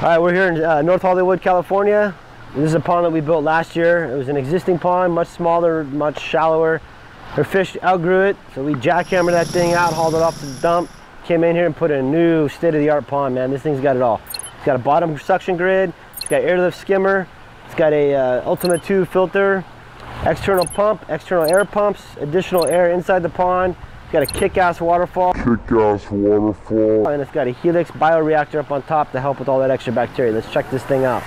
All right, we're here in North Hollywood, California. This is a pond that we built last year. It was an existing pond, much smaller, much shallower. Our fish outgrew it, so we jackhammered that thing out, hauled it off to the dump, came in here and put in a new state-of-the-art pond, man. This thing's got it all. It's got a bottom suction grid, it's got airlift skimmer, it's got a Ultimate 2 filter, external pump, external air pumps, additional air inside the pond. It's got a kick-ass waterfall. And it's got a Helix bioreactor up on top to help with all that extra bacteria. Let's check this thing out.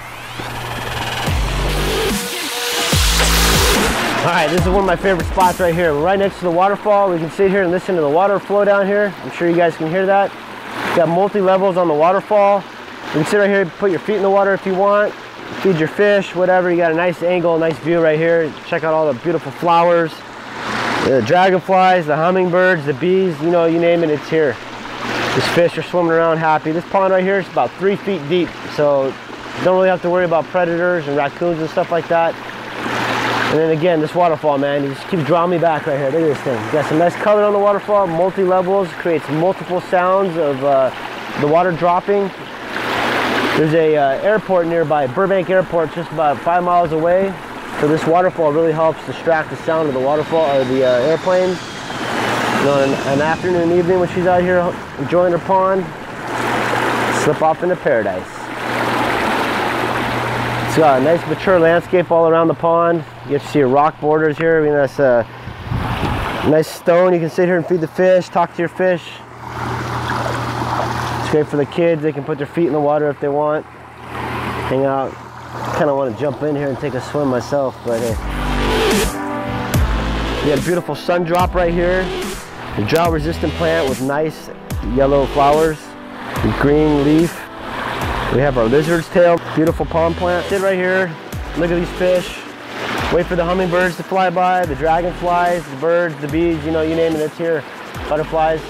All right, this is one of my favorite spots right here. We're right next to the waterfall. We can sit here and listen to the water flow down here. I'm sure you guys can hear that. It's got multi-levels on the waterfall. You can sit right here, put your feet in the water if you want, feed your fish, whatever. You got a nice angle, nice view right here. Check out all the beautiful flowers, the dragonflies, the hummingbirds, the bees, you know, you name it, it's here. These fish are swimming around happy. This pond right here is about 3 feet deep, so you don't really have to worry about predators and raccoons and stuff like that. And then again, this waterfall, man, it just keeps drawing me back right here. Look at this thing. Got some nice color on the waterfall, multi-levels, creates multiple sounds of the water dropping. There's a airport nearby, Burbank Airport, just about 5 miles away. So this waterfall really helps distract the sound of the waterfall or the airplanes. You know, an afternoon, evening when she's out here enjoying her pond, slip off into paradise. It's got a nice mature landscape all around the pond. You get to see rock borders here. I mean, that's a nice stone. You can sit here and feed the fish, talk to your fish. It's great for the kids. They can put their feet in the water if they want, hang out. Kind of want to jump in here and take a swim myself, but hey. You got a beautiful sun drop right here. A drought resistant plant with nice yellow flowers, green leaf. We have our lizard's tail, beautiful pond plant. Sit right here, look at these fish. Wait for the hummingbirds to fly by, the dragonflies, the birds, the bees, you know, you name it, it's here. Butterflies.